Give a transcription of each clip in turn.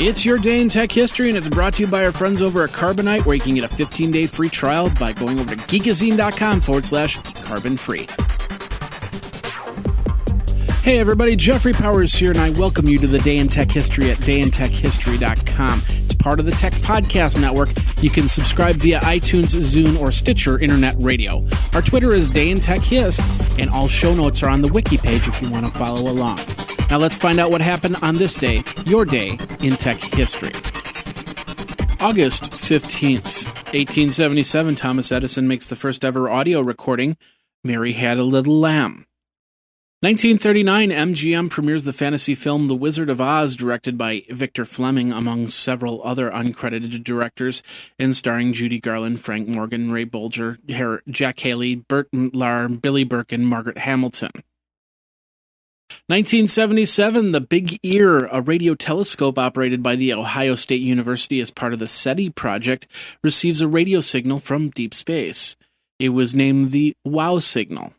It's your day in tech history, and it's brought to you by our friends over at Carbonite, where you can get a 15-day free trial by going over to geekazine.com/carbon free. Hey everybody, Jeffrey Powers here, and I welcome you to the Day in Tech History at dayintechhistory.com. It's part of the Tech Podcast Network. You can subscribe via iTunes, Zune, or Stitcher Internet Radio. Our Twitter is Day in Tech Hist, and all show notes are on the wiki page if you want to follow along. Now let's find out what happened on this day, your day in tech history. August 15th, 1877, Thomas Edison makes the first ever audio recording, Mary Had a Little Lamb. 1939, MGM premieres the fantasy film The Wizard of Oz, directed by Victor Fleming, among several other uncredited directors, and starring Judy Garland, Frank Morgan, Ray Bolger, Jack Haley, Burt Lahr, Billy Burke, and Margaret Hamilton. 1977, the Big Ear, a radio telescope operated by the Ohio State University as part of the SETI project, receives a radio signal from deep space. It was named the WOW signal.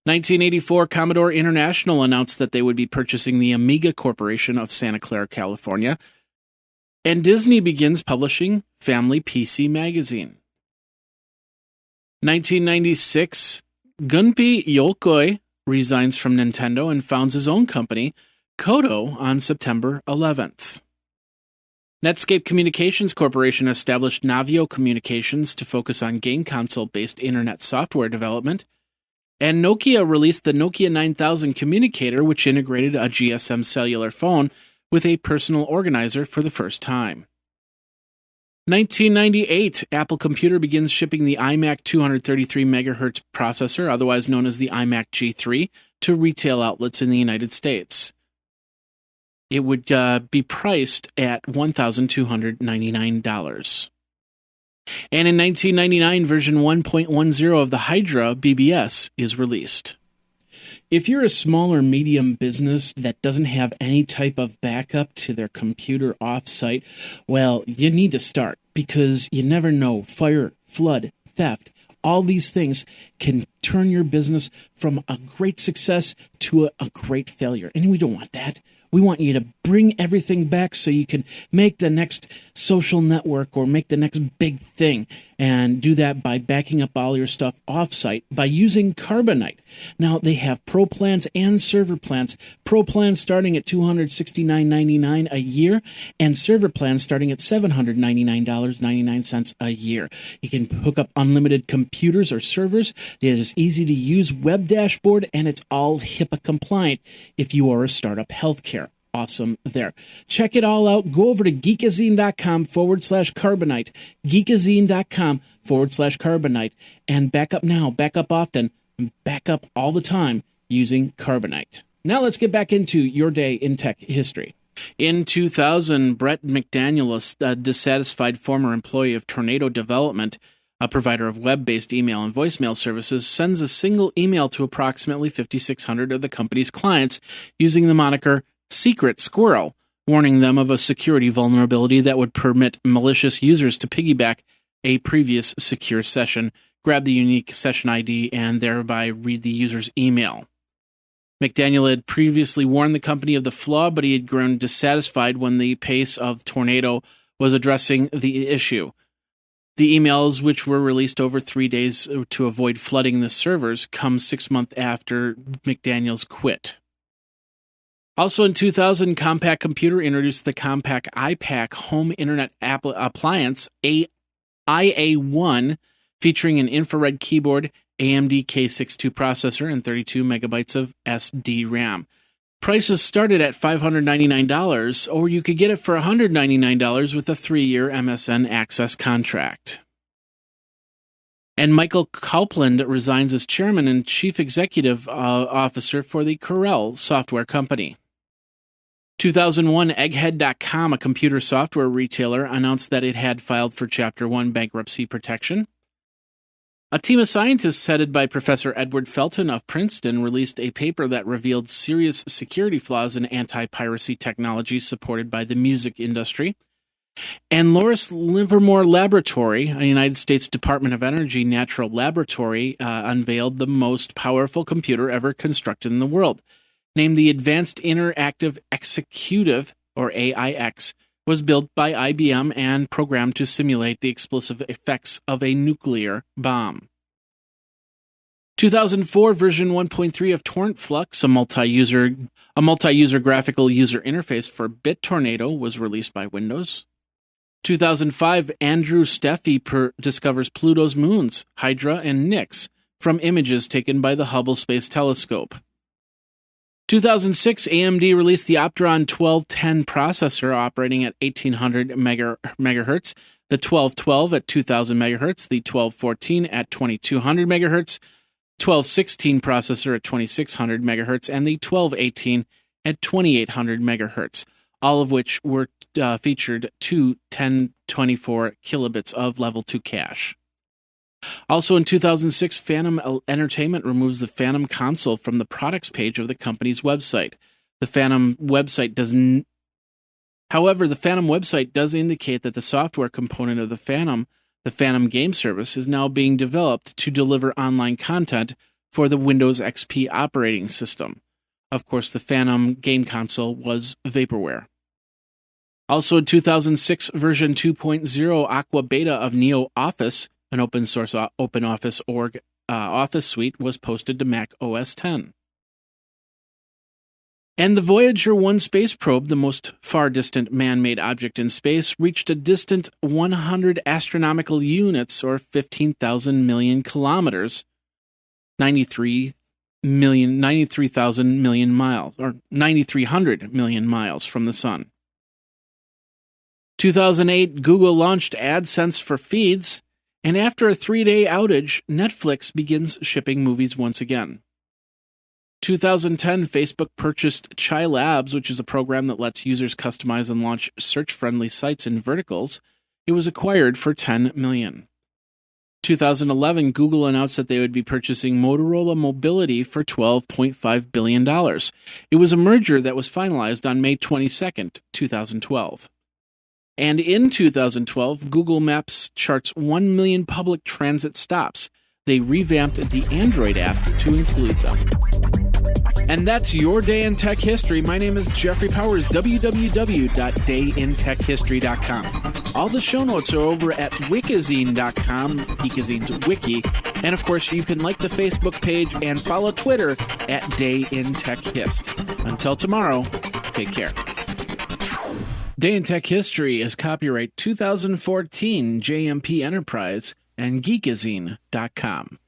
1984, Commodore International announced that they would be purchasing the Amiga Corporation of Santa Clara, California. And Disney begins publishing Family PC Magazine. 1996, Gunpei Yokoi resigns from Nintendo and founds his own company, Kodo, on September 11th. Netscape Communications Corporation established Navio Communications to focus on game console-based internet software development. And Nokia released the Nokia 9000 communicator, which integrated a GSM cellular phone with a personal organizer for the first time. 1998, Apple Computer begins shipping the iMac 233 MHz processor, otherwise known as the iMac G3, to retail outlets in the United States. It would be priced at $1,299. And in 1999, version 1.10 of the Hydra BBS is released. If you're a small or medium business that doesn't have any type of backup to their computer off-site, well, you need to start, because you never know. Fire, flood, theft, all these things can turn your business from a great success to a great failure. And we don't want that. We want you to bring everything back so you can make the next social network or make the next big thing. And do that by backing up all your stuff off-site by using Carbonite. Now, they have Pro plans and server plans. Pro plans starting at $269.99 a year, and server plans starting at $799.99 a year. You can hook up unlimited computers or servers. It is easy to use web dashboard, and it's all HIPAA compliant if you are a startup healthcare. Awesome there. Check it all out. Go over to geekazine.com/carbonite. Geekazine.com/carbonite. And back up now, back up often, back up all the time using Carbonite. Now let's get back into your day in tech history. In 2000, Brett McDaniel, a dissatisfied former employee of Tornado Development, a provider of web-based email and voicemail services, sends a single email to approximately 5,600 of the company's clients using the moniker Secret Squirrel, warning them of a security vulnerability that would permit malicious users to piggyback a previous secure session, grab the unique session ID, and thereby read the user's email. McDaniel had previously warned the company of the flaw, but he had grown dissatisfied when the pace of Tornado was addressing the issue. The emails, which were released over 3 days to avoid flooding the servers, come 6 months after McDaniel's quit. Also in 2000, Compaq Computer introduced the Compaq iPac home internet appliance, IA1, featuring an infrared keyboard, AMD K62 processor, and 32 megabytes of SD RAM. Prices started at $599, or you could get it for $199 with a 3-year MSN Access contract. And Michael Copeland resigns as chairman and chief executive officer for the Corel software company. 2001, Egghead.com, a computer software retailer, announced that it had filed for Chapter 1 bankruptcy protection. A team of scientists headed by Professor Edward Felton of Princeton released a paper that revealed serious security flaws in anti-piracy technology supported by the music industry. And Lawrence Livermore Laboratory, a United States Department of Energy natural laboratory, unveiled the most powerful computer ever constructed in the world, named the Advanced Interactive Executive or AIX, was built by IBM and programmed to simulate the explosive effects of a nuclear bomb. 2004 version 1.3 of TorrentFlux, a multi-user graphical user interface for BitTornado, was released by Windows. 2005, Andrew Steffi discovers Pluto's moons, Hydra and Nix, from images taken by the Hubble Space Telescope. 2006, AMD released the Opteron 1210 processor operating at 1800 megahertz, the 1212 at 2000 megahertz, the 1214 at 2200 megahertz, 1216 processor at 2600 megahertz, and the 1218 at 2800 megahertz, all of which were featured 1024 kilobits of level 2 cache. Also in 2006, Phantom Entertainment removes the Phantom console from the products page of the company's website. The Phantom website does indicate that the software component of the Phantom game service, is now being developed to deliver online content for the Windows XP operating system. Of course, the Phantom game console was vaporware. Also in 2006, version 2.0 Aqua Beta of Neo Office, an open source open office org office suite, was posted to Mac OS X. And the Voyager 1 space probe, the most far distant man-made object in space, reached a distant 100 astronomical units, or 15,000 million kilometers, 93,000 million miles, or 9,300 million miles from the sun. 2008, Google launched AdSense for feeds, and after a 3-day outage, Netflix begins shipping movies once again. 2010, Facebook purchased Chai Labs, which is a program that lets users customize and launch search-friendly sites in verticals. It was acquired for $10 million. 2011, Google announced that they would be purchasing Motorola Mobility for $12.5 billion. It was a merger that was finalized on May 22, 2012. And in 2012, Google Maps charts 1 million public transit stops. They revamped the Android app to include them. And that's your day in tech history. My name is Jeffrey Powers, www.dayintechhistory.com. All the show notes are over at wikizine.com, Geekazine's wiki. And of course, you can like the Facebook page and follow Twitter at DayInTechHist. Until tomorrow, take care. Day in Tech History is copyright 2014 JMP Enterprise and Geekazine.com.